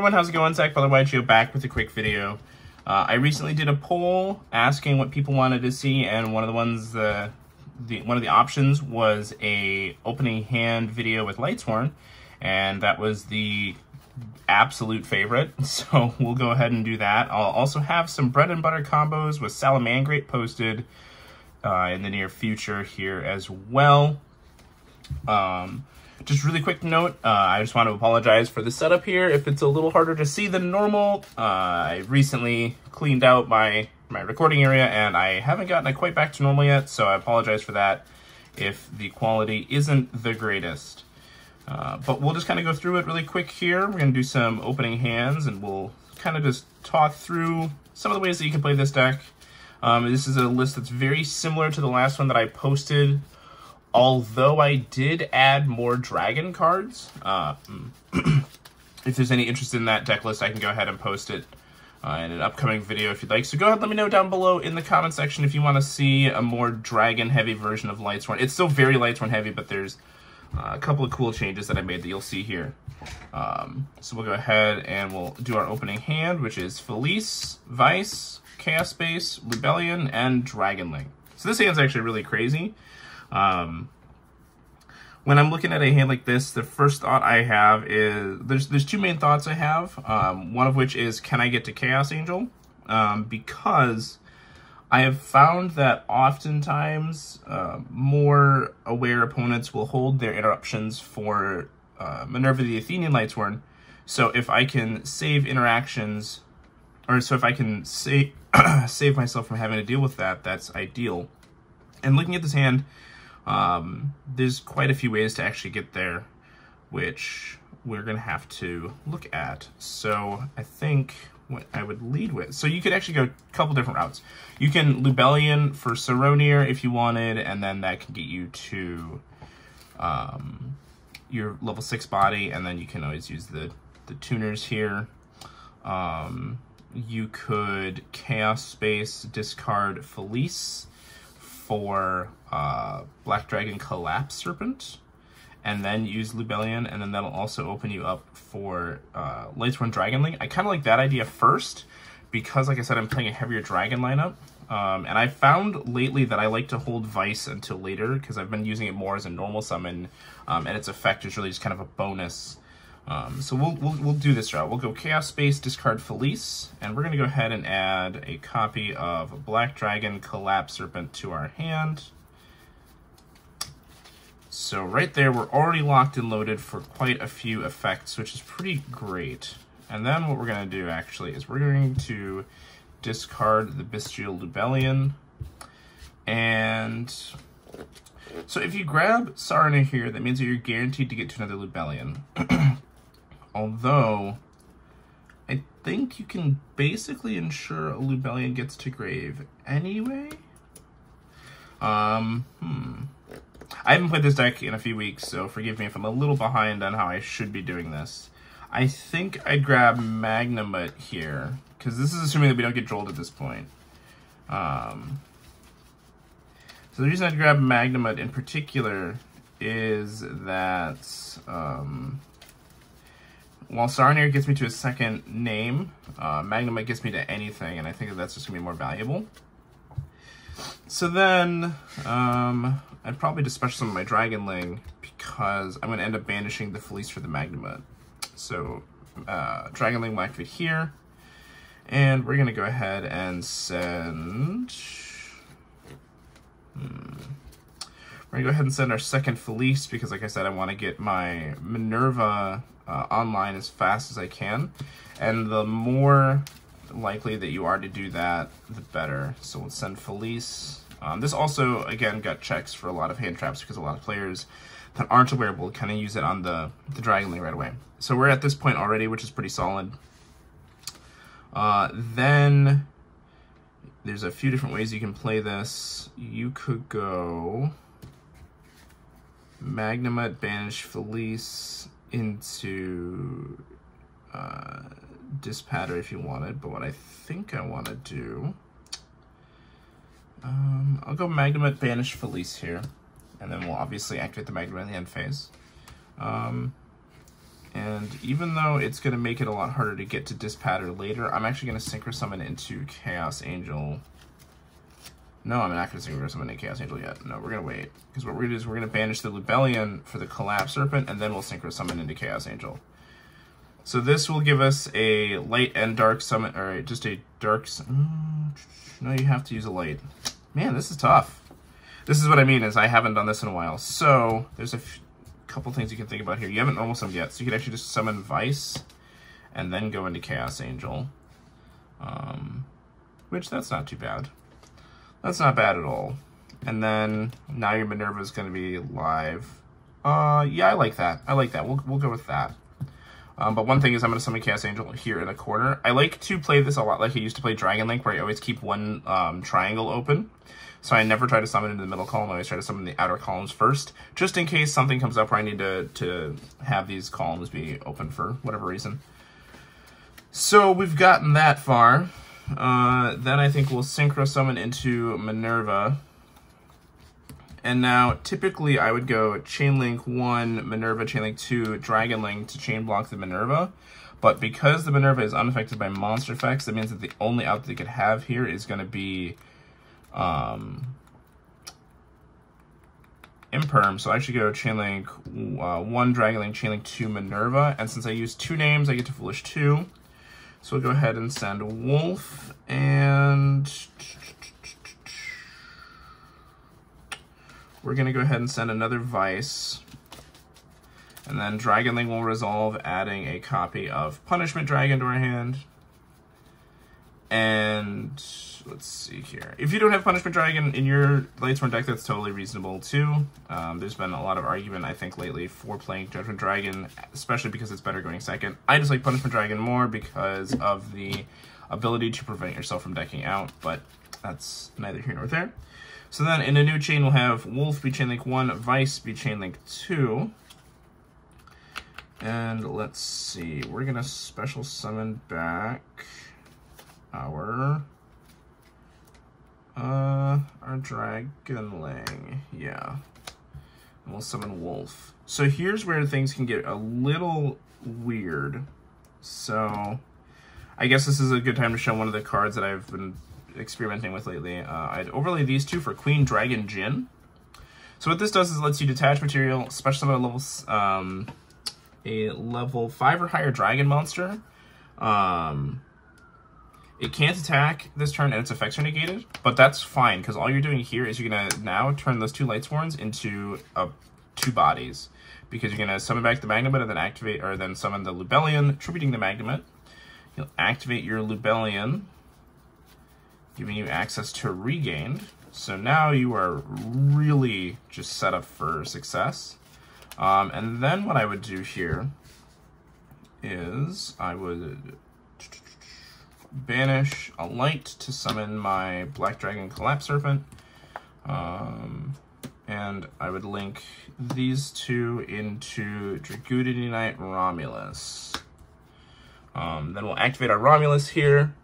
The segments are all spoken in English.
everyone, how's it going? Zach Butler back with a quick video. I recently did a poll asking what people wanted to see, and one of the ones, one of the options was a opening hand video with Lightsworn, and that was the absolute favorite. So we'll go ahead and do that. I'll also have some bread and butter combos with Salamangreat posted in the near future here as well. Just really quick note, I just want to apologize for the setup here if it's a little harder to see than normal. I recently cleaned out my recording area and I haven't gotten it quite back to normal yet, so I apologize for that if the quality isn't the greatest. But we'll just kind of go through it really quick here. We're going to do some opening hands and we'll kind of just talk through some of the ways that you can play this deck. This is a list that's very similar to the last one that I posted, although I did add more dragon cards. If there's any interest in that deck list, I can go ahead and post it in an upcoming video if you'd like. So go ahead and let me know down below in the comment section if you want to see a more dragon-heavy version of Lightsworn. It's still very Lightsworn-heavy, but there's a couple of cool changes that I made that you'll see here. So we'll go ahead and we'll do our opening hand, which is Felice, Vice, Chaos Space, Rebellion, and Dragonling. So this hand's actually really crazy. When I'm looking at a hand like this, the first thought I have is, there's two main thoughts I have. One of which is, can I get to Chaos Angel? Because I have found that oftentimes more aware opponents will hold their interruptions for Minerva the Athenian Lightsworn. So if I can save interactions, or so if I can save myself from having to deal with that, that's ideal. And looking at this hand, there's quite a few ways to actually get there, which we're going to have to look at. So I think what I would lead with, so you could actually go a couple different routes. You can Lubellion for Saronir if you wanted, and then that can get you to your level 6 body, and then you can always use the tuners here. You could Chaos Space, discard Felice for Black Dragon Collapse Serpent, and then use Lubellion, and then that'll also open you up for Lightsworn Dragonling. I kind of like that idea first, because like I said, I'm playing a heavier dragon lineup, and I found lately that I like to hold Vice until later, because I've been using it more as a normal summon, and its effect is really just kind of a bonus. So we'll do this route. We'll go Chaos Space, discard Felice, and we're going to go ahead and add a copy of Black Dragon Collapse Serpent to our hand. So right there, we're already locked and loaded for quite a few effects, which is pretty great. And then what we're going to do actually is we're going to discard the Bestial Lubellion. And so if you grab Sarna here, that means that you're guaranteed to get to another Lubellion. Although, I think you can basically ensure a Lubellion gets to grave anyway. I haven't played this deck in a few weeks, so forgive me if I'm a little behind on how I should be doing this. I think I'd grab Magnamut here, because this is assuming that we don't get Jolt at this point. So the reason I'd grab Magnamut in particular is that while Saronir gets me to a second name, Magnamut gets me to anything, and I think that that's just going to be more valuable. So then, I'd probably dispatch some of my Dragonling, because I'm going to end up banishing the Felice for the Magnamut. So, Dragonling will activate here, and we're going to go ahead and send... We're going to go ahead and send our second Felice, because like I said, I want to get my Minerva online as fast as I can. And the more likely that you are to do that, the better. So we'll send Felice. This also, again, got checks for a lot of hand traps, because a lot of players that aren't aware will kind of use it on the Dragonling right away. So we're at this point already, which is pretty solid. Then there's a few different ways you can play this. You could go Magnamut, banish Felice into Dispatter if you wanted, but what I think I want to do, I'll go Magnamut, banish Felice here, and then we'll obviously activate the Magnamut in the end phase. And even though it's going to make it a lot harder to get to Dispatter later, I'm actually going to Synchro Summon into Chaos Angel. No, I'm not going to Synchro Summon into Chaos Angel yet. No, we're going to wait. Because what we're going to do is we're going to banish the Lubellion for the Collapse Serpent, and then we'll Synchro Summon into Chaos Angel. So this will give us a light and dark summon, or just a dark... No, you have to use a light. Man, this is tough. This is what I mean, is I haven't done this in a while. So there's a couple things you can think about here. You haven't normal summoned yet, so you could actually just summon Vice and then go into Chaos Angel. Which, that's not too bad. That's not bad at all. And then now your Minerva is going to be live. Yeah, I like that. I like that. We'll go with that. But one thing is I'm going to summon Chaos Angel here in a corner. I like to play this a lot like I used to play Dragon Link, where I always keep one triangle open. So I never try to summon into the middle column. I always try to summon the outer columns first, just in case something comes up where I need to have these columns be open for whatever reason. So we've gotten that far. Then I think we'll Synchro Summon into Minerva. And now, typically, I would go Chain Link 1, Minerva, Chain Link 2, Dragon Link to Chain Block the Minerva. But because the Minerva is unaffected by monster effects, that means that the only out that they could have here is going to be Imperm. So I should go Chain Link 1, Dragon Link, Chain Link 2, Minerva. And since I use 2 names, I get to Foolish 2. So we'll go ahead and send Wolf, and we're going to go ahead and send another Vice. And then Dragon Link will resolve, adding a copy of Punishment Dragon to our hand. And let's see here. If you don't have Punishment Dragon in your Lightsworn deck, that's totally reasonable too. There's been a lot of argument, I think, lately for playing Judgment Dragon, especially because it's better going second. I just like Punishment Dragon more because of the ability to prevent yourself from decking out, but that's neither here nor there. So then in a new chain, we'll have Wolf be Chain Link 1, Vice be Chain Link 2. And let's see, we're going to special summon back our Dragonling, yeah. And we'll summon Wolf. So here's where things can get a little weird. So I guess this is a good time to show one of the cards that I've been experimenting with lately. I'd overlay these two for Queen Dragon Jin. So what this does is it lets you detach material, special summon a level 5 or higher dragon monster. It can't attack this turn and its effects are negated, but that's fine because all you're doing here is you're going to now turn those 2 Lightsworns into 2 bodies, because you're going to summon back the Magnamut and then activate, or then summon the Lubellion, tributing the Magnamut. You'll activate your Lubellion, giving you access to Regained. So now you are really just set up for success. And then what I would do here is I would banish a light to summon my Black Dragon Collapse Serpent. And I would link these 2 into Dragudity Knight Romulus. Then we'll activate our Romulus here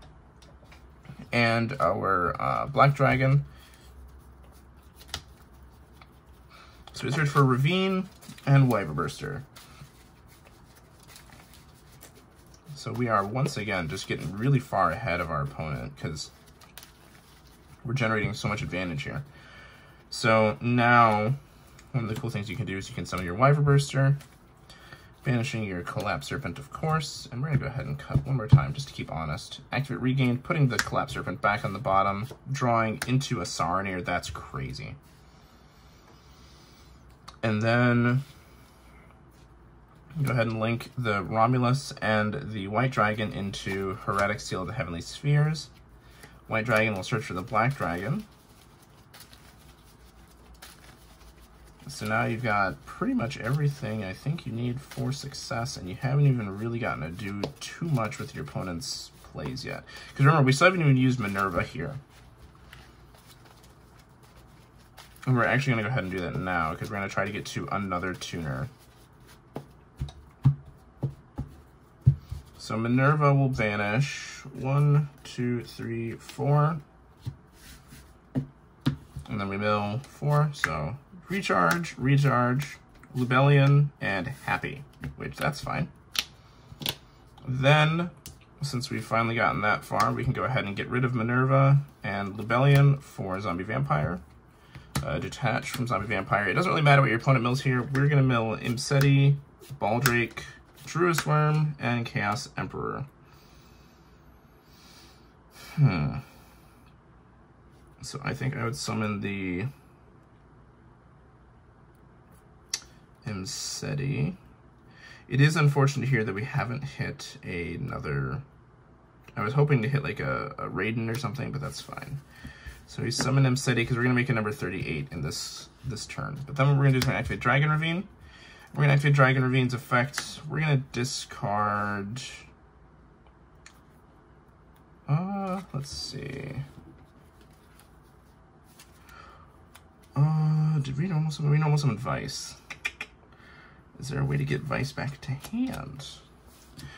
and our Black Dragon. So we search for Ravine and Wyver Burster. So we are once again just getting really far ahead of our opponent because we're generating so much advantage here. So now, one of the cool things you can do is you can summon your Wyver Burster, banishing your Collapse Serpent, of course, and we're going to go ahead and cut one more time just to keep honest. Activate Regain, putting the Collapse Serpent back on the bottom, drawing into a Saronir. That's crazy. And then go ahead and link the Romulus and the White Dragon into Heretic Seal of the Heavenly Spheres. White Dragon will search for the Black Dragon. So now you've got pretty much everything I think you need for success, and you haven't even really gotten to do too much with your opponent's plays yet. Because remember, we still haven't even used Minerva here. And we're actually going to go ahead and do that now, because we're going to try to get to another tuner. So Minerva will banish 1, 2, 3, 4. And then we mill 4, so recharge, Lubellion, and Happy, which that's fine. Then, since we've finally gotten that far, we can go ahead and get rid of Minerva and Libellion for Zombie Vampire. Detach from Zombie Vampire. It doesn't really matter what your opponent mills here. We're going to mill Imseti, Baldrake, Druisworm, and Chaos Emperor. So I think I would summon the Imseti. It is unfortunate here that we haven't hit another... I was hoping to hit like a Raiden or something, but that's fine. So we summon Imseti because we're going to make a number 38 in this turn. But then what we're going to do is we're going to activate Dragon Ravine. We're going to activate Dragon Ravine's effect. We're going to discard... let's see. Did we normal summon? We normal summon Vice. Is there a way to get Vice back to hand?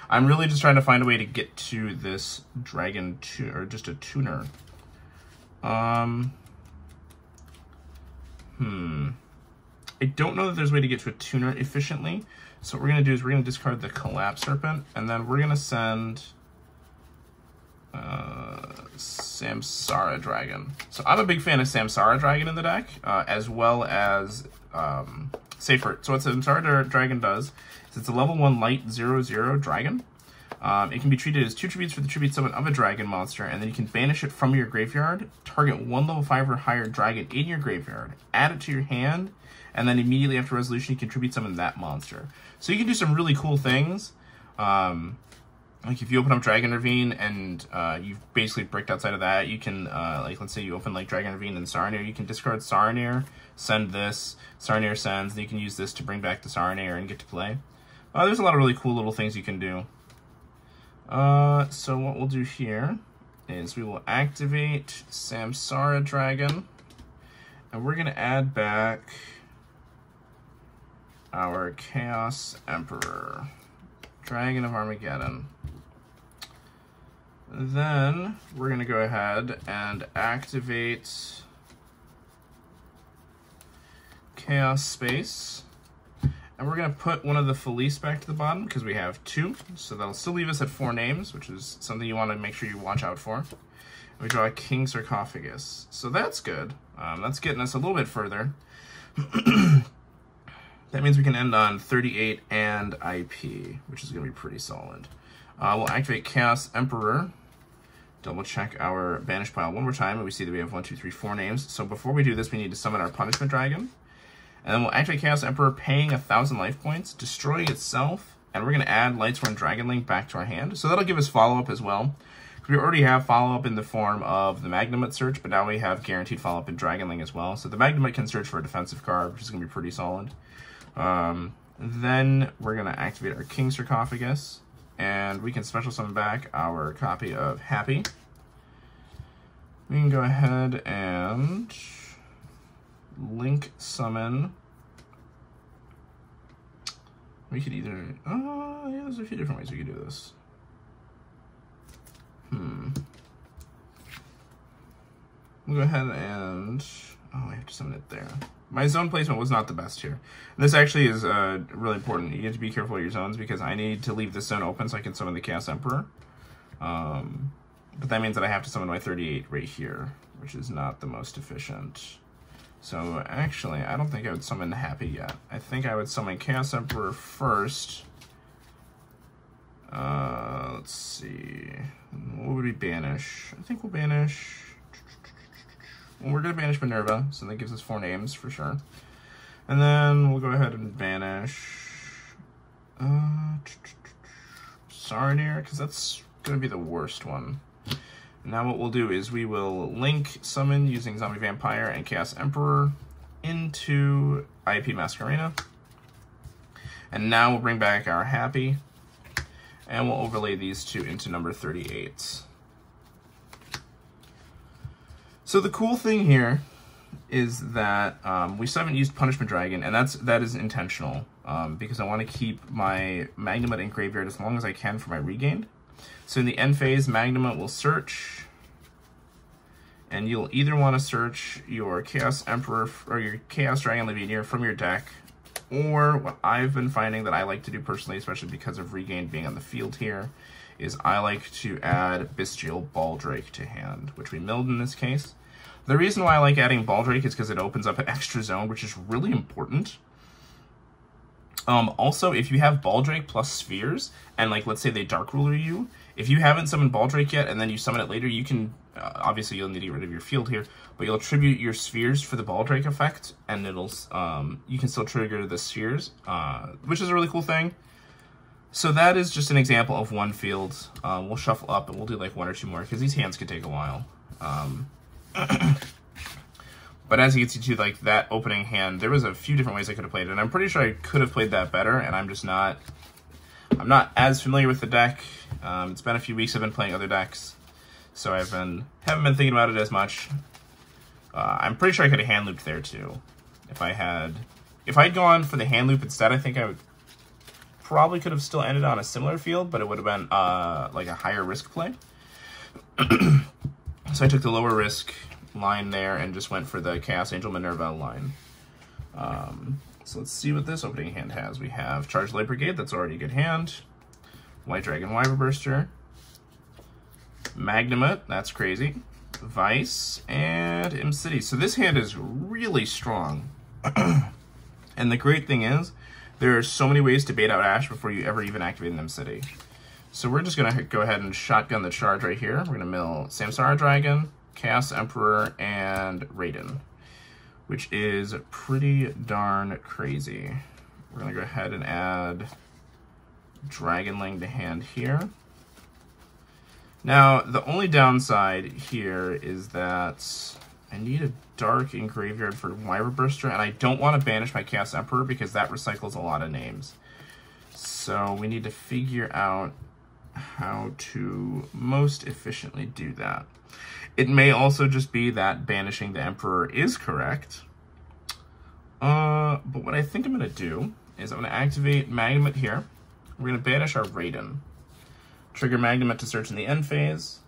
I'm really just trying to find a way to get to this dragon or just a tuner. I don't know that there's a way to get to a tuner efficiently. So what we're gonna do is we're gonna discard the Collapse Serpent, and then we're gonna send Samsara Dragon. So I'm a big fan of Samsara Dragon in the deck, as well as Safert. So what Samsara Dragon does is it's a level 1 light 0/0 dragon. It can be treated as 2 tributes for the tribute summon of a dragon monster, and then you can banish it from your graveyard, target 1 level 5 or higher dragon in your graveyard, add it to your hand, and then immediately after resolution you can tribute summon that monster. So you can do some really cool things. Like if you open up Dragon Ravine and you've basically bricked outside of that, you can, like let's say you open like Dragon Ravine and Saronir, you can discard Saronir, send this, Saronir sends, and you can use this to bring back the Saronir and get to play. There's a lot of really cool little things you can do. So what we'll do here is we will activate Samsara Dragon, and we're going to add back our Chaos Emperor, Dragon of Armageddon. Then we're going to go ahead and activate Chaos Space. And we're going to put one of the Felice back to the bottom because we have 2. So that'll still leave us at 4 names, which is something you want to make sure you watch out for. And we draw a King Sarcophagus. So that's good. That's getting us a little bit further. That means we can end on 38 and IP, which is going to be pretty solid. We'll activate Chaos Emperor. Double check our banish pile one more time, and we see that we have 1, 2, 3, 4 names. So before we do this, we need to summon our Punishment Dragon. And then we'll activate Chaos Emperor, paying 1,000 life points, destroying itself, and we're going to add Lightsworn Dragon Link back to our hand. So that'll give us follow-up as well. We already have follow-up in the form of the Magnamut search, but now we have guaranteed follow-up in Dragon Link as well. So the Magnamut can search for a defensive card, which is going to be pretty solid. Then we're going to activate our King Sarcophagus, and we can special summon back our copy of Happy. We can go ahead and link summon. We could either, yeah, there's a few different ways we could do this. We'll go ahead and, I have to summon it there. My zone placement was not the best here. And this actually is really important. You have to be careful with your zones because I need to leave this zone open so I can summon the Chaos Emperor. But that means that I have to summon my 38 right here, which is not the most efficient. So actually, I don't think I would summon Happy yet. I think I would summon Chaos Emperor first. Let's see. What would we banish? I think we'll banish... Well, we're going to banish Minerva, so that gives us 4 names for sure. And then we'll go ahead and banish... Saronir, because that's going to be the worst one. Now what we'll do is we will link summon using Zombie Vampire and Chaos Emperor into IP Masquerena. And now we'll bring back our Happy, and we'll overlay these 2 into number 38. So the cool thing here is that we still haven't used Punishment Dragon, and that is intentional because I want to keep my Magnamut in graveyard as long as I can for my regained. So in the end phase, Magnamut will search, and you'll either want to search your Chaos Emperor or your Chaos Dragon Levianeer from your deck, Or what I've been finding that I like to do personally, especially because of Regained being on the field here, is I like to add Bestial Baldrake to hand, which we milled in this case. The reason why I like adding Baldrake is because it opens up an extra zone, which is really important. Also, if you have Baldrake plus Spheres, and like let's say they Dark Ruler you, if you haven't summoned Baldrake yet and then you summon it later, you can, obviously you'll need to get rid of your field here, but you'll tribute your Spheres for the Baldrake effect, and it'll, you can still trigger the Spheres, which is a really cool thing. So that is just an example of one field. We'll shuffle up and we'll do like one or two more, because these hands could take a while. But as you can see too, like that opening hand, there was a few different ways I could have played it, and I'm pretty sure I could have played that better, and I'm not as familiar with the deck. It's been a few weeks I've been playing other decks, so haven't been thinking about it as much. I'm pretty sure I could have hand looped there too. If I'd gone for the hand loop instead, I think I would probably could have still ended on a similar field, but it would have been like a higher risk play. So I took the lower risk line there and just went for the Chaos Angel Minerva line. So let's see what this opening hand has. We have Charged Light Brigade, that's already a good hand. White Dragon Wyverburster. Magnamut, that's crazy. Vice, and Im City. So this hand is really strong. And the great thing is, there are so many ways to bait out Ash before you ever even activate an Im City. So we're just going to go ahead and shotgun the charge right here. We're going to mill Samsara Dragon, Chaos Emperor, and Raiden, which is pretty darn crazy. We're going to go ahead and add Dragonling to hand here. Now, the only downside here is that I need a Dark in Graveyard for Wyverburster, and I don't want to banish my Chaos Emperor because that recycles a lot of names. So we need to figure out how to most efficiently do that. It may also just be that banishing the Emperor is correct. But what I think I'm going to do is I'm going to activate Magnamut here. We're going to banish our Raiden. Trigger Magnamut to search in the end phase.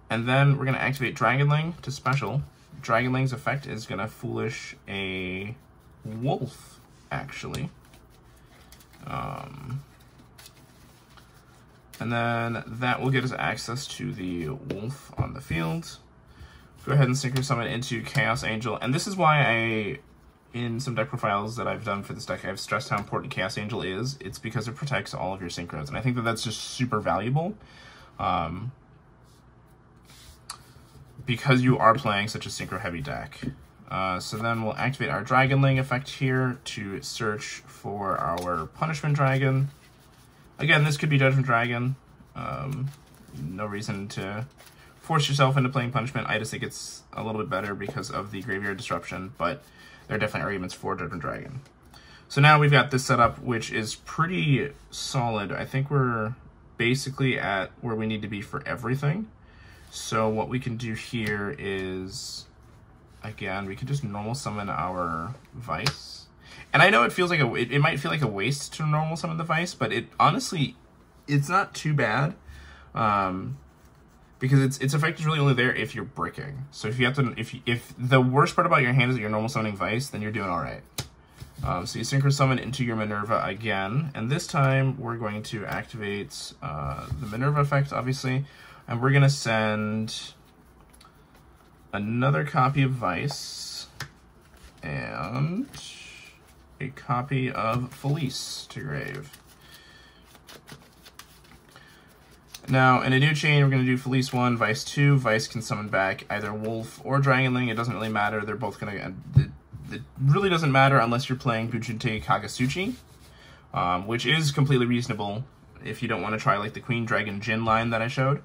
And then we're going to activate Dragonling to special. Dragonling's effect is going to Foolish a Wolf, actually. And then that will get us access to the Wolf on the field. Go ahead and Synchro Summon into Chaos Angel. And this is why in some deck profiles that I've done for this deck, I've stressed how important Chaos Angel is. It's because it protects all of your synchros. And I think that that's just super valuable. Because you are playing such a synchro-heavy deck. So then we'll activate our Dragonling effect here to search for our Punishment Dragon. Again, this could be Judgment Dragon. No reason to force yourself into playing Punishment. I just think it's a little bit better because of the Graveyard Disruption, but there are definitely arguments for Judgment Dragon. So now we've got this setup, which is pretty solid. I think we're basically at where we need to be for everything. So what we can do here is, again, we can just normal summon our Vice. And I know it feels like it might feel like a waste to normal summon the Vice, but it honestly, it's not too bad. Because its effect is really only there if you're bricking. So if you have to, if the worst part about your hand is that you're normal summoning Vice, then you're doing all right. So you Synchro Summon into your Minerva again, and this time we're going to activate the Minerva effect, obviously, and we're gonna send another copy of Vice and a copy of Felice to grave. Now, in a new chain, we're going to do Felice 1, Vice 2. Vice can summon back either Wolf or Dragonling. It doesn't really matter. They're both going to... It really doesn't matter unless you're playing Bujinte Kagasuchi, which is completely reasonable if you don't want to try like the Queen Dragon Jin line that I showed.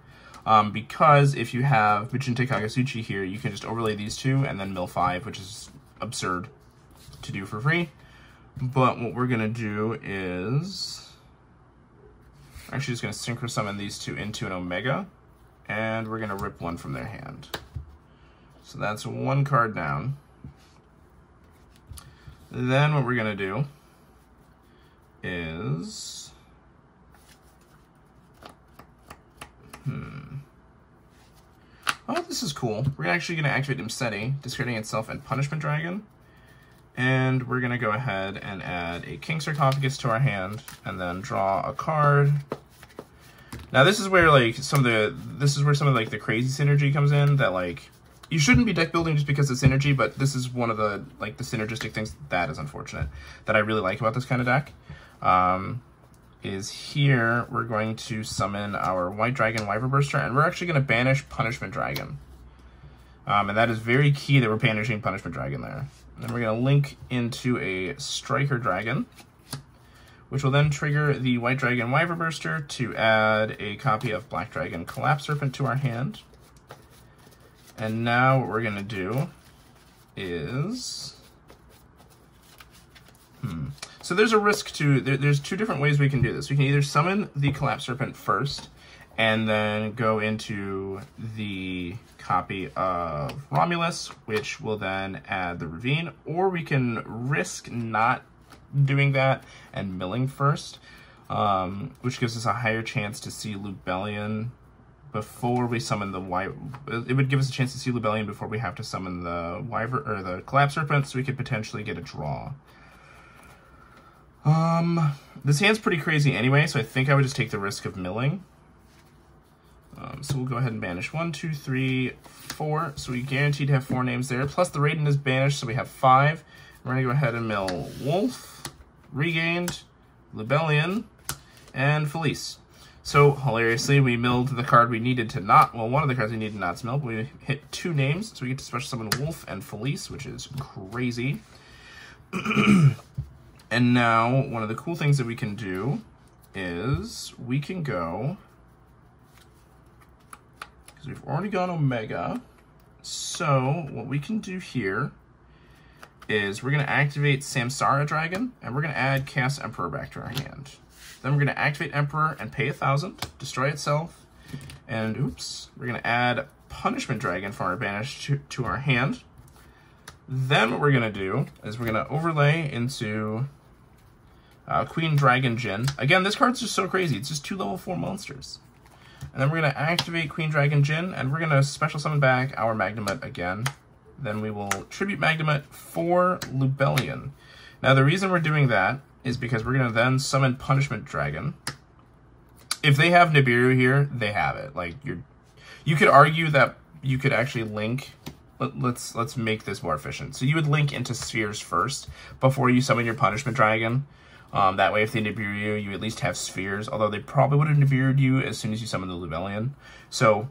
Because if you have Bujinte Kagasuchi here, you can just overlay these two and then mill 5, which is absurd to do for free. But what we're going to do is... actually just going to Synchro Summon these two into an Omega, and we're going to rip one from their hand. So that's one card down. Then what we're going to do is... Oh, this is cool. We're actually going to activate Imseti, discarding itself and Punishment Dragon. And we're gonna go ahead and add a King Sarcophagus to our hand, and then draw a card. Now this is where like some of like the crazy synergy comes in. That like you shouldn't be deck building just because of synergy, but this is one of the like the synergistic things that is unfortunate that I really like about this kind of deck. Is here we're going to summon our White Dragon Wyverburster, and we're actually going to banish Punishment Dragon. And that is very key that we're banishing Punishment Dragon there. And then we're going to link into a Striker Dragon, which will then trigger the White Dragon Wyverburster to add a copy of Black Dragon Collapse Serpent to our hand. And now what we're going to do is... So there's a risk to... There's two different ways we can do this. We can either summon the Collapse Serpent first, and then go into the copy of Romulus, which will then add the Ravine, or we can risk not doing that and milling first, which gives us a higher chance to see Lubellion before we summon the It would give us a chance to see Lubellion before we have to summon the the Collapse Serpent, so we could potentially get a draw. This hand's pretty crazy anyway, so I think I would just take the risk of milling. So we'll go ahead and banish 1, 2, 3, 4. So we guaranteed to have 4 names there. Plus the Raiden is banished, so we have 5. We're going to go ahead and mill Wolf, Regained, Lubellion, and Felice. So, hilariously, we milled the card we needed to not... Well, one of the cards we needed not to mill, but we hit 2 names. So we get to special summon Wolf and Felice, which is crazy. And now, one of the cool things that we can do is we can go... Because we've already gone Omega. So, what we can do here is we're going to activate Samsara Dragon, and we're going to add Chaos Emperor back to our hand. Then we're going to activate Emperor and pay 1,000, destroy itself, and oops, we're going to add Punishment Dragon for our banish to our hand. Then what we're going to do is we're going to overlay into Queen Dragon Jin. Again, this card's just so crazy, it's just 2 level 4 monsters. And then we're going to activate Queen Dragon Jin, and we're going to special summon back our Magnamut again. Then we will tribute Magnamut for Lubellion. Now the reason we're doing that is because we're going to then summon Punishment Dragon. If they have Nibiru here, they have it. Like you could argue that you could actually link. Let's make this more efficient. So you would link into Spheres first before you summon your Punishment Dragon. That way, if they Nibiru you, you at least have Spheres. Although they probably would have Nibiru'd you as soon as you summon the Lubellion. So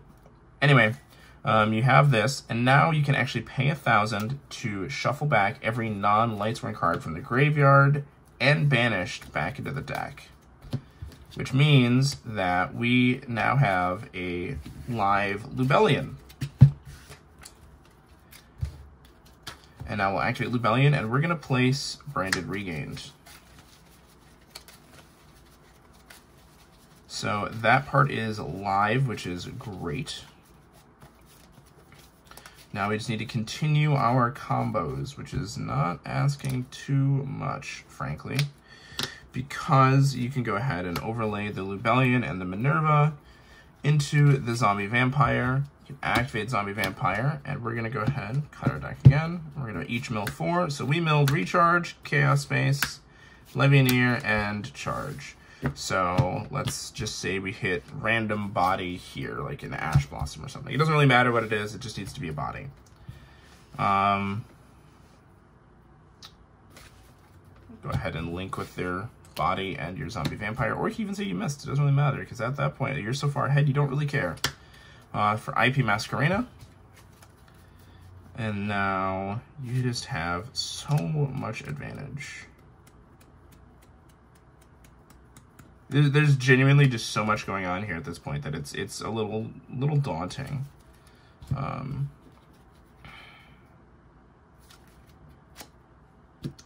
anyway, you have this, and now you can actually pay 1,000 to shuffle back every non-Lightsworn card from the graveyard and banished back into the deck, which means that we now have a live Lubellion. And now we'll activate Lubellion, and we're going to place Branded Regained. So that part is live, which is great. Now we just need to continue our combos, which is not asking too much, frankly, because you can go ahead and overlay the Lubellion and the Minerva into the Zombie Vampire. You can activate Zombie Vampire, and we're going to go ahead and cut our deck again. We're going to each mill 4. So we milled Recharge, Chaos Space, Levianeer, and Charge. So let's just say we hit random body here, like an Ash Blossom or something. It doesn't really matter what it is, it just needs to be a body. Go ahead and link with their body and your Zombie Vampire, or you can even say you missed. It doesn't really matter, because at that point, you're so far ahead, you don't really care. For IP Masquerena. And now you just have so much advantage. There's genuinely just so much going on here at this point that it's a little daunting.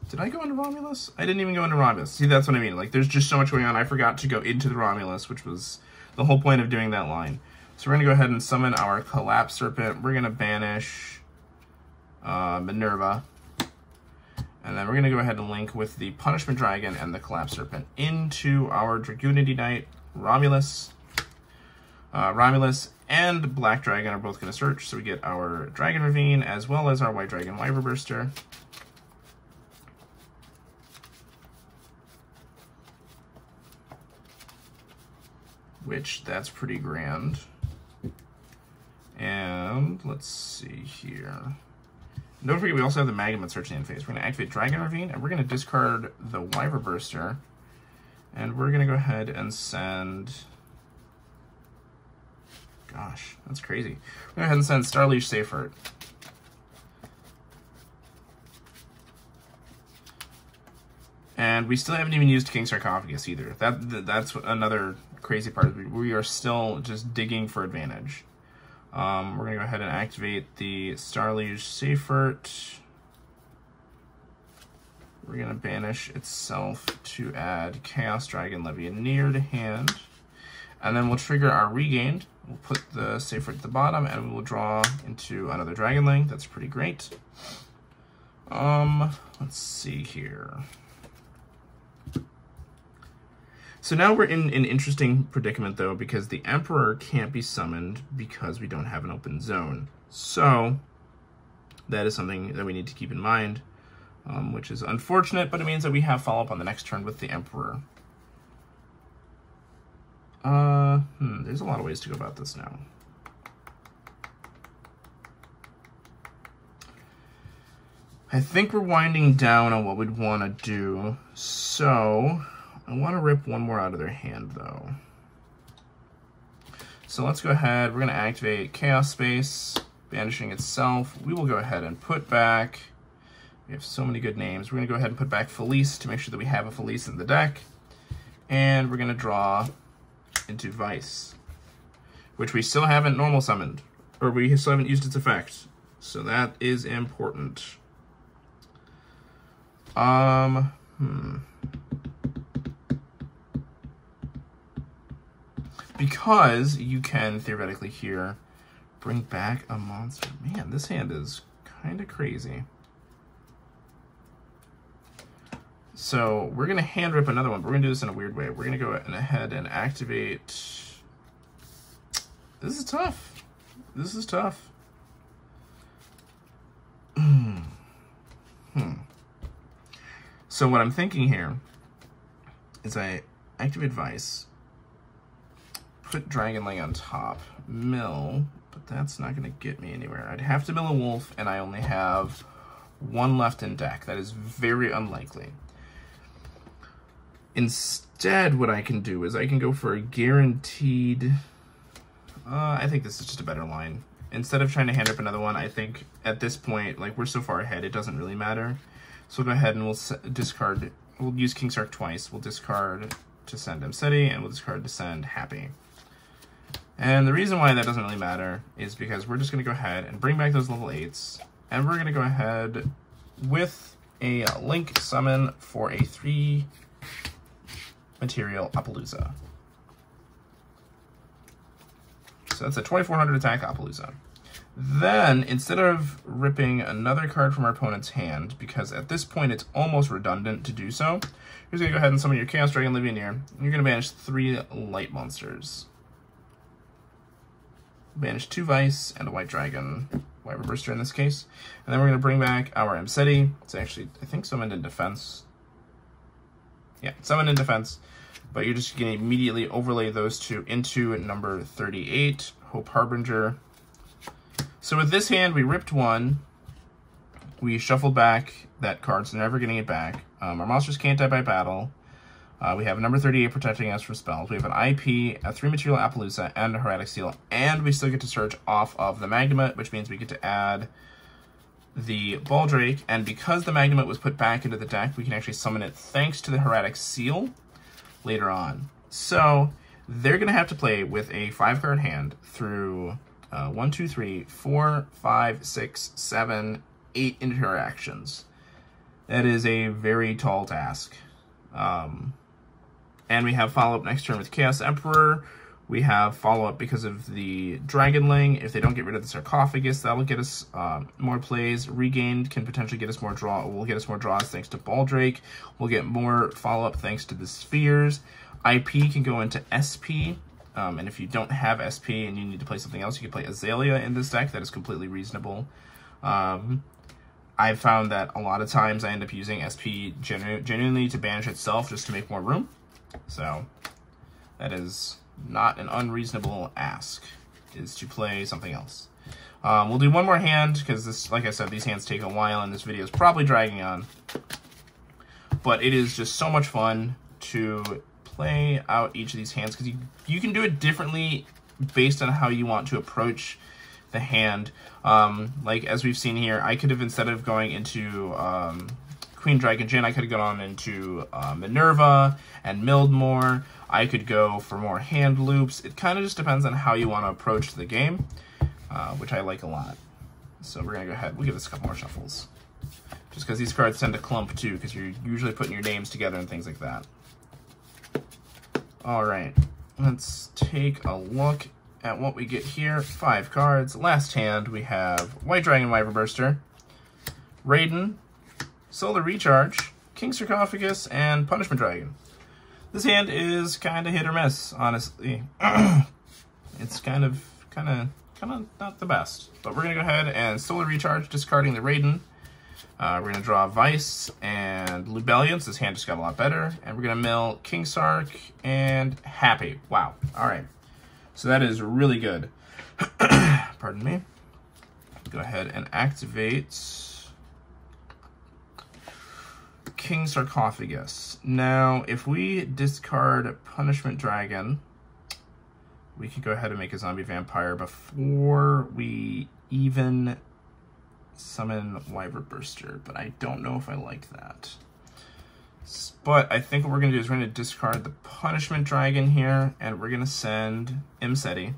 Did I go into Romulus? I didn't even go into Romulus. See, that's what I mean. Like, there's just so much going on. I forgot to go into the Romulus, which was the whole point of doing that line. So we're going to go ahead and summon our Collapse Serpent. We're going to banish Minerva. And then we're going to go ahead and link with the Punishment Dragon and the Collapse Serpent into our Dragoonity Knight. Romulus and Black Dragon are both going to search, so we get our Dragon Ravine as well as our White Dragon Wyverburster. which that's pretty grand. And let's see here. Don't forget, we also have the Magma searching in phase. We're going to activate Dragon Ravine, and we're going to discard the Wyver Burster. And we're going to go ahead and send... Gosh, that's crazy. We're going to go ahead and send Starleash Safeheart. And we still haven't even used King Sarcophagus either. That's another crazy part. We are still just digging for advantage. We're going to go ahead and activate the Starleash Safeheart. We're going to banish itself to add Chaos Dragon Levianeer to hand. And then we'll trigger our Regained. We'll put the Safeheart at the bottom, and we will draw into another Dragonling. That's pretty great. Let's see here. So now we're in an interesting predicament, though, because the Emperor can't be summoned because we don't have an open zone. So that is something that we need to keep in mind, which is unfortunate, but it means that we have follow-up on the next turn with the Emperor. There's a lot of ways to go about this now. I think we're winding down on what we'd want to do, so... I want to rip one more out of their hand, though. So let's go ahead. We're going to activate Chaos Space, banishing itself. We will go ahead and put back... We have so many good names. We're going to go ahead and put back Felice to make sure that we have a Felice in the deck. And we're going to draw into Vice, which we still haven't normal summoned, or we still haven't used its effect. So that is important. Because you can theoretically here bring back a monster. Man, this hand is kind of crazy. So we're going to hand rip another one, but we're going to do this in a weird way. We're going to go ahead and activate... This is tough. This is tough. So what I'm thinking here is I activate Vice, put Dragonling on top, mill, but that's not going to get me anywhere. I'd have to mill a wolf, and I only have one left in deck. That is very unlikely. Instead, what I can do is I can go for a guaranteed... I think this is just a better line. Instead of trying to hand up another one, I think at this point, like, we're so far ahead, it doesn't really matter. So we'll go ahead and we'll discard... We'll use King Sark twice. We'll discard to send Emseti, and we'll discard to send Happy. And the reason why that doesn't really matter is because we're just going to go ahead and bring back those level 8s, and we're going to go ahead with a Link summon for a 3 material Appaloosa. So that's a 2400 attack Appaloosa. Then, instead of ripping another card from our opponent's hand, because at this point it's almost redundant to do so, you're going to go ahead and summon your Chaos Dragon Levianeer, and you're going to banish 3 light monsters. Banish 2 Vice and a White Dragon, Wyver Burster in this case. And then we're going to bring back our Emseti. It's actually, I think, summoned in defense. Yeah, summoned in defense. But you're just going to immediately overlay those two into number 38, Hope Harbinger. So with this hand, we ripped 1. We shuffled back that card, so never getting it back. Our monsters can't die by battle. We have a number 38 protecting us from spells. We have an IP, a 3 material Appaloosa, and a Heretic Seal. And we still get to search off of the Magnamut, which means we get to add the Baldrake. And because the Magnamut was put back into the deck, we can actually summon it thanks to the Heretic Seal later on. So they're going to have to play with a 5-card hand through 1, 2, 3, 4, 5, 6, 7, 8 interactions. That is a very tall task. And we have follow-up next turn with Chaos Emperor. We have follow-up because of the Dragonling. If they don't get rid of the Sarcophagus, that'll get us more plays. Regained can potentially get us more draw. Will get us more draws thanks to Baldrake. We'll get more follow-up thanks to the Spheres. IP can go into SP. And if you don't have SP and you need to play something else, you can play Azalea in this deck. That is completely reasonable. I've found that a lot of times I end up using SP genuinely to banish itself just to make more room. So that is not an unreasonable ask, is to play something else. We'll do one more hand, because this, like I said, these hands take a while, and this video is probably dragging on. But it is just so much fun to play out each of these hands, because you can do it differently based on how you want to approach the hand. Like, as we've seen here, I could have, instead of going into Queen Dragon Jin, I could have gone into Minerva and milled more. I could go for more hand loops. It kind of just depends on how you want to approach the game, which I like a lot. So we're going to go ahead. We'll give this a couple more shuffles. Just because these cards tend to clump too, because you're usually putting your names together and things like that. Alright, let's take a look at what we get here. 5 cards. Last hand, we have White Dragon Wyverburster, Raiden, Solar Recharge, King Sarcophagus, and Punishment Dragon. This hand is kind of hit or miss, honestly. It's kind of not the best. But we're going to go ahead and Solar Recharge, discarding the Raiden. We're going to draw Vice and Lubellion, so this hand just got a lot better. And we're going to mill King Sark and Happy. Wow. All right. So that is really good. Pardon me. Go ahead and activate King Sarcophagus. Now, if we discard Punishment Dragon, we could go ahead and make a zombie vampire before we even summon Wyverburster, but I don't know if I like that. But I think what we're going to do is we're going to discard the Punishment Dragon here, and we're going to send Imseti.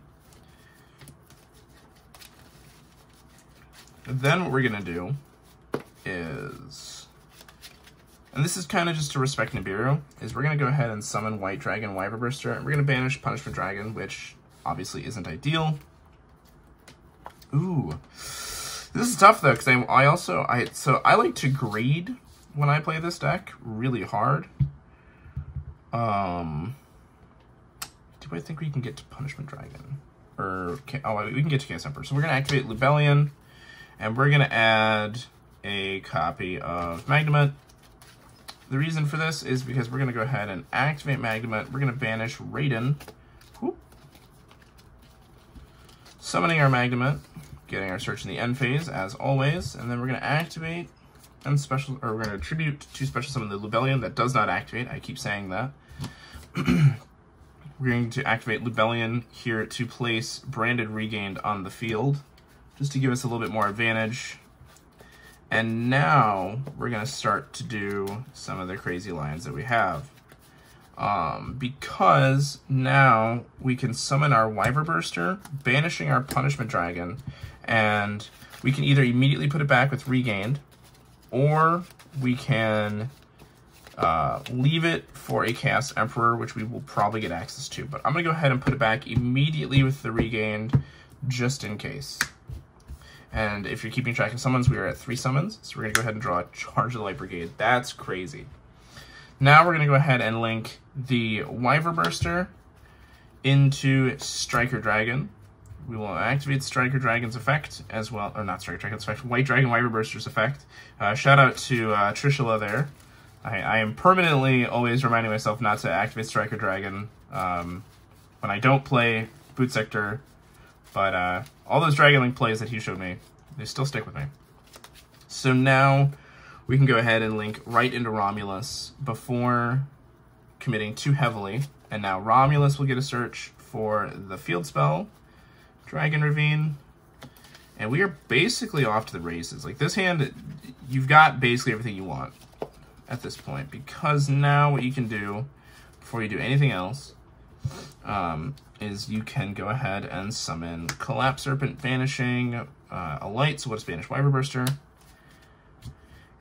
Then what we're going to do is, and this is kind of just to respect Nibiru, is we're going to go ahead and summon White Dragon Wyverburster, and we're going to banish Punishment Dragon, which obviously isn't ideal. Ooh. This is tough though, because I like to greed when I play this deck really hard. Do I think we can get to Punishment Dragon? Or we can get to Chaos Emperor. So we're gonna activate Lubellion, and we're gonna add a copy of Magnemite. The reason for this is because we're gonna go ahead and activate Magnemite. We're gonna banish Raiden. Whoop. Summoning our Magnemite. Getting our search in the end phase, as always, and then we're going to activate and we're going to tribute to special summon the Lubellion. That does not activate. I keep saying that. We're going to activate Lubellion here to place Branded Regained on the field, just to give us a little bit more advantage. And now we're going to start to do some of the crazy lines that we have. Because now we can summon our Wyverburster, banishing our Punishment Dragon, and we can either immediately put it back with Regained, or we can leave it for a Chaos Emperor, which we will probably get access to. But I'm going to go ahead and put it back immediately with the Regained, just in case. And if you're keeping track of summons, we are at 3 summons, so we're going to go ahead and draw a Charge of the Light Brigade. That's crazy. Now we're going to go ahead and link the Wyverburster into Striker Dragon. We will activate Striker Dragon's effect as well, or not Striker Dragon's effect, White Dragon Wyverburster's effect. Shout out to Trishula there. I am permanently always reminding myself not to activate Striker Dragon when I don't play Boot Sector, but all those Dragon Link plays that he showed me, they still stick with me. So now we can go ahead and link right into Romulus before committing too heavily. And now Romulus will get a search for the field spell, Dragon Ravine, and we are basically off to the races. Like, this hand, you've got basically everything you want at this point, because now what you can do before you do anything else is you can go ahead and summon Collapse Serpent, banishing a light, so let's banish Wyverburster.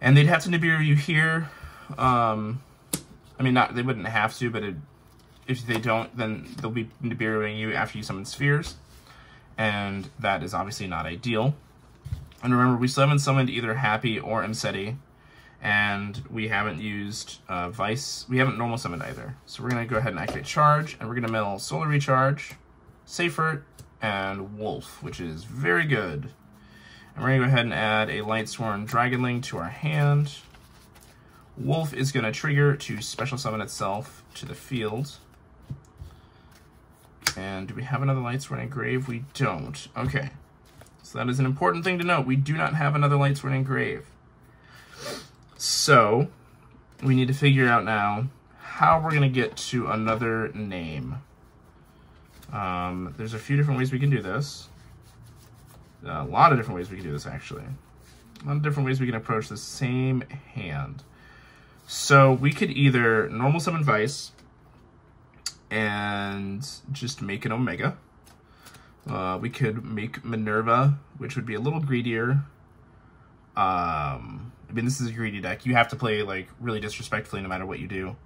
And they'd have to Nibiru you here. I mean, they wouldn't have to, but if they don't, then they'll be Nibiruing you after you summon Spheres. And that is obviously not ideal. And remember, we still haven't summoned either Happy or Imseti, and we haven't used Vice. We haven't normal summoned either. So we're going to go ahead and activate Charge, and we're going to mill Solar Recharge, Seifert, and Wolf, which is very good. And we're going to go ahead and add a Lightsworn Dragonling to our hand. Wolf is going to trigger to special summon itself to the field. And do we have another Lightsworn Engrave? We don't. Okay. So that is an important thing to note. We do not have another Lightsworn Engrave. So we need to figure out now how we're going to get to another name. There's a few different ways we can do this. A lot of different ways we can do this, actually. A lot of different ways we can approach the same hand. So we could either normal summon Vice and just make an Omega. We could make Minerva, which would be a little greedier. I mean, this is a greedy deck. You have to play, like, really disrespectfully no matter what you do.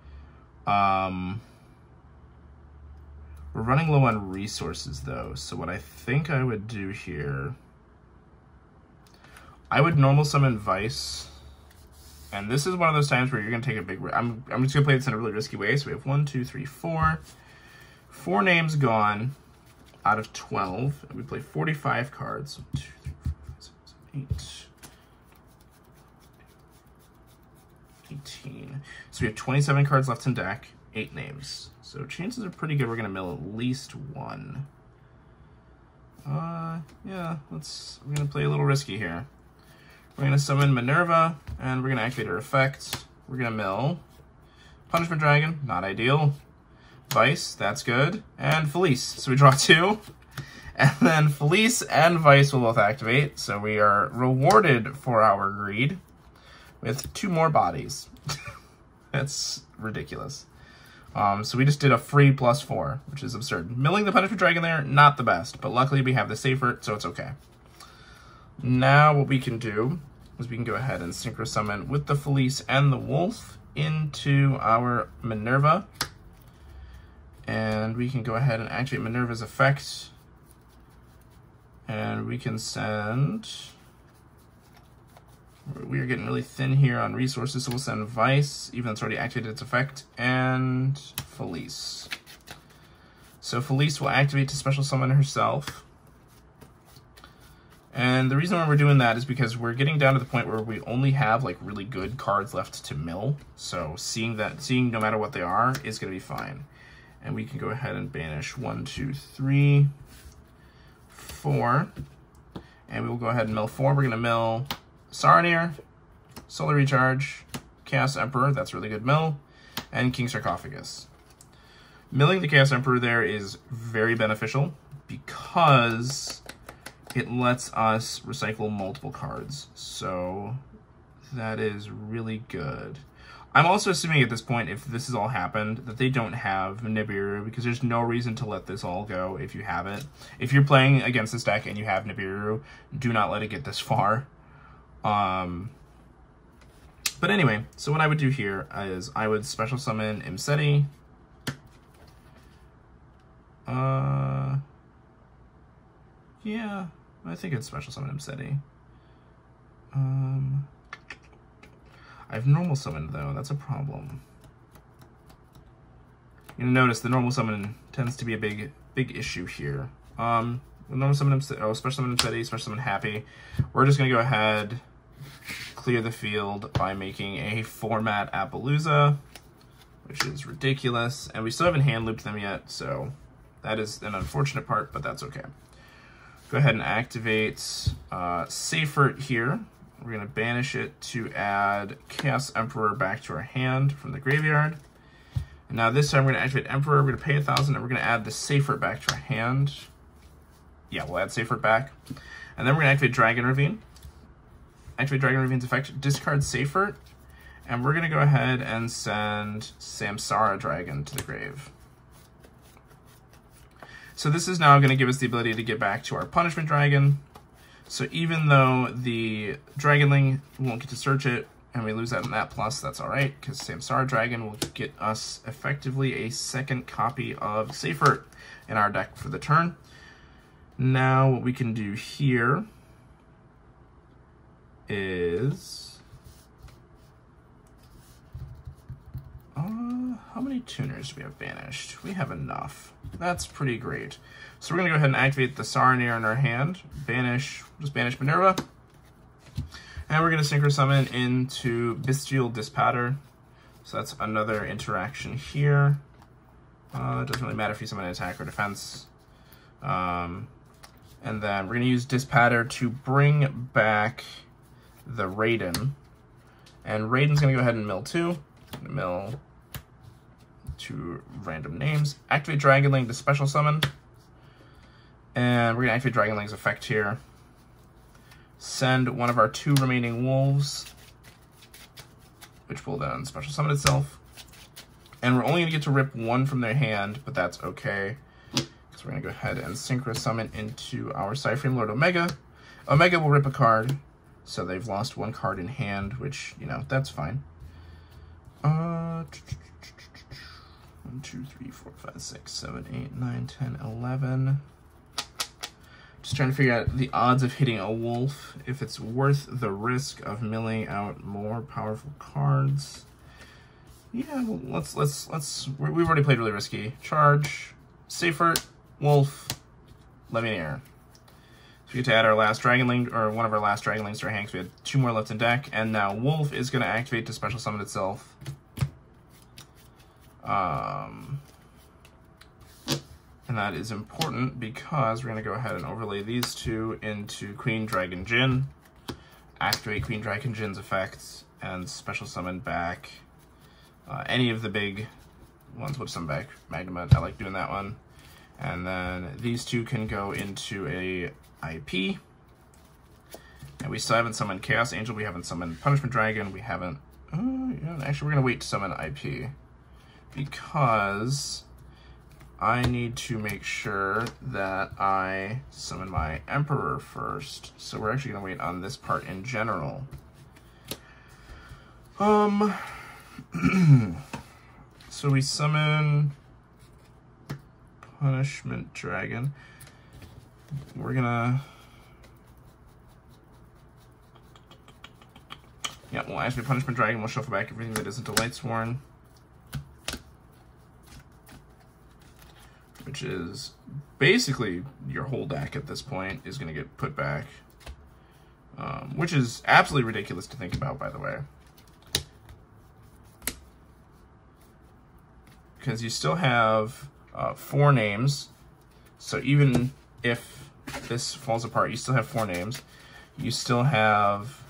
We're running low on resources, though. So what I think I would do here, I would normal summon Vice. And this is one of those times where you're going to take a big... I'm just going to play this in a really risky way. So we have 1, 2, 3, 4. 4 names gone out of 12. And we play 45 cards. 1, 2, 3, 4, 5, 6, 7, 8. 18. So we have 27 cards left in deck, 8 names. So chances are pretty good we're gonna mill at least 1. Yeah, we're gonna play a little risky here. We're gonna summon Minerva, and we're gonna activate her effect. We're gonna mill Punishment Dragon, not ideal. Vice, that's good. And Felice, so we draw 2. And then Felice and Vice will both activate, so we are rewarded for our greed with 2 more bodies. That's ridiculous. So we just did a free +4, which is absurd. Milling the Punishment Dragon there, not the best, but luckily we have the Safer, so it's okay. Now what we can do is we can go ahead and Synchro Summon with the Felice and the Wolf into our Minerva. And we can go ahead and activate Minerva's effect. And we can send... We are getting really thin here on resources, so we'll send Vice, even though it's already activated its effect, and Felice. So Felice will activate to special summon herself. And the reason why we're doing that is because we're getting down to the point where we only have like really good cards left to mill. So seeing no matter what they are is going to be fine. And we can go ahead and banish 1, 2, 3, 4. And we will go ahead and mill 4. We're going to mill Saronir, Solar Recharge, Chaos Emperor, that's really good mill, and King Sarcophagus. Milling the Chaos Emperor there is very beneficial because it lets us recycle multiple cards. So that is really good. I'm also assuming at this point, if this has all happened, that they don't have Nibiru, because there's no reason to let this all go if you have it. If you're playing against this deck and you have Nibiru, do not let it get this far. But anyway, so what I would do here is I would special summon Imseti. Yeah, I think I'd special summon Imseti. I've normal summoned though, that's a problem. You'll notice the normal summon tends to be a big issue here. Normal summon special summon Imseti, special summon Happy. We're just gonna go ahead, clear the field by making a format Appaloosa, which is ridiculous, and we still haven't hand looped them yet, so that is an unfortunate part, but that's okay. Go ahead and activate Seyfert here. We're gonna banish it to add Chaos Emperor back to our hand from the graveyard. And now this time we're gonna activate Emperor, we're gonna pay 1,000, and we're gonna add the Seyfert back to our hand. Yeah, we'll add Seyfert back. And then we're gonna activate Dragon Ravine. Activate Dragon Ravine's effect, discard Seyfert, and we're gonna go ahead and send Samsara Dragon to the grave. So this is now gonna give us the ability to get back to our Punishment Dragon. So even though the Dragonling won't get to search it, and we lose out on that plus, that's all right, because Samsara Dragon will get us effectively a second copy of Seyfert in our deck for the turn. Now what we can do here is, how many tuners do we have banished? We have enough. That's pretty great. So we're gonna go ahead and activate the Saronir in our hand, just banish Minerva, and we're gonna Synchro Summon into Bestial Dispatter. So that's another interaction here. It doesn't really matter if you summon an attack or defense. And then we're going to use Dispatter to bring back the Raiden. And Raiden's going to go ahead and mill 2. Mill 2 random names. Activate Dragonling to special summon. And we're going to activate Dragonling's effect here. Send one of our 2 remaining wolves, which will then special summon itself. And we're only going to get to rip 1 from their hand, but that's okay. So we're going to go ahead and Synchro Summon into our Cyframe Lord Omega. Omega will rip a card, so they've lost 1 card in hand, which, you know, that's fine. 1, 2, 3, 4, 5, 6, 7, 8, 9, 10, 11. Just trying to figure out the odds of hitting a wolf, if it's worth the risk of milling out more powerful cards. Yeah, well, we've already played really risky. Charge, Seifert, Wolf, Levianeer. So we get to add our last Dragonling, or one of our last Dragonlings to our hands. We had 2 more left in deck, and now Wolf is going to activate to special summon itself. And that is important because we're going to go ahead and overlay these 2 into Queen Dragon Jin, activate Queen Dragon Jin's effects, and special summon back any of the big ones. Which summon back Magnemite. I like doing that one. And then these 2 can go into a IP. And we still haven't summoned Chaos Angel. We haven't summoned Punishment Dragon. We haven't... yeah, actually, we're going to wait to summon IP. Because I need to make sure that I summon my Emperor first. So we're actually going to wait on this part in general. So we summon Punishment Dragon. We're gonna... yeah, we'll activate Punishment Dragon. We'll shuffle back everything that isn't a Lightsworn, which is basically your whole deck at this point is going to get put back, which is absolutely ridiculous to think about, by the way. Because you still have 4 names, so even if this falls apart, you still have 4 names. You still have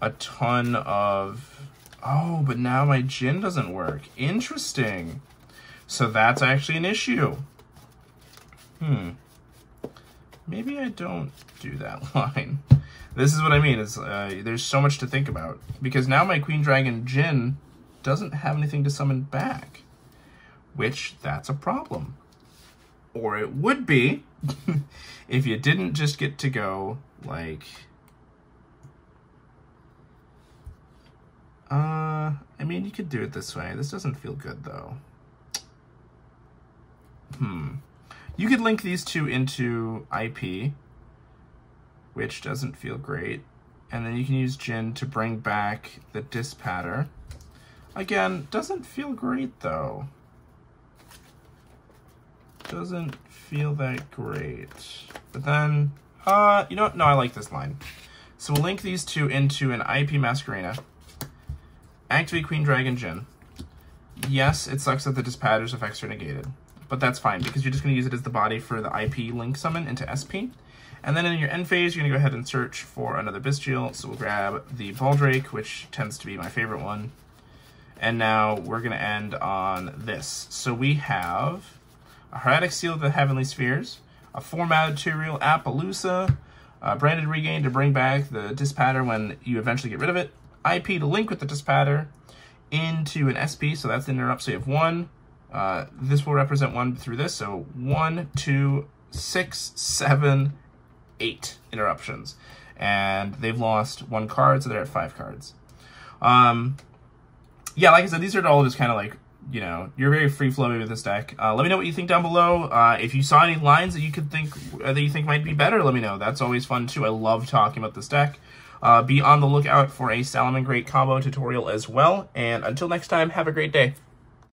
a ton of... oh, but now my Jin doesn't work. Interesting. So that's actually an issue. Maybe I don't do that line. This is what I mean, is there's so much to think about. Because now my Queen Dragon Jin doesn't have anything to summon back. Which, that's a problem. Or it would be if you didn't just get to go, like... I mean, you could do it this way. This doesn't feel good, though. You could link these 2 into IP, which doesn't feel great. And then you can use Jin to bring back the Dispatter. Again, doesn't feel great, though. Doesn't feel that great. But then, you know what? No, I like this line. So we'll link these 2 into an IP Masquerena. Activate Queen Dragon Jin. Yes, it sucks that the Dispatter's effects are negated, but that's fine because you're just going to use it as the body for the IP link summon into SP. And then in your end phase, you're going to go ahead and search for another Bestial. So we'll grab the Baldrake, which tends to be my favorite one. And now we're going to end on this. So we have a Hieratic Seal of the Heavenly Spheres, a 4 material Appaloosa, Branded Regain to bring back the Dispatter when you eventually get rid of it, IP to link with the Dispatter into an SP, so that's the interrupt. So you have 1. This will represent 1 through this, so 1, 2, 6, 7, 8 interruptions. And they've lost 1 card, so they're at 5 cards. Yeah, like I said, these are all just kind of like, you know, you're very free-flowing with this deck. Let me know what you think down below. If you saw any lines that you could think that you think might be better, let me know. That's always fun too. I love talking about this deck. Be on the lookout for a Salamangreat combo tutorial as well. And until next time, have a great day.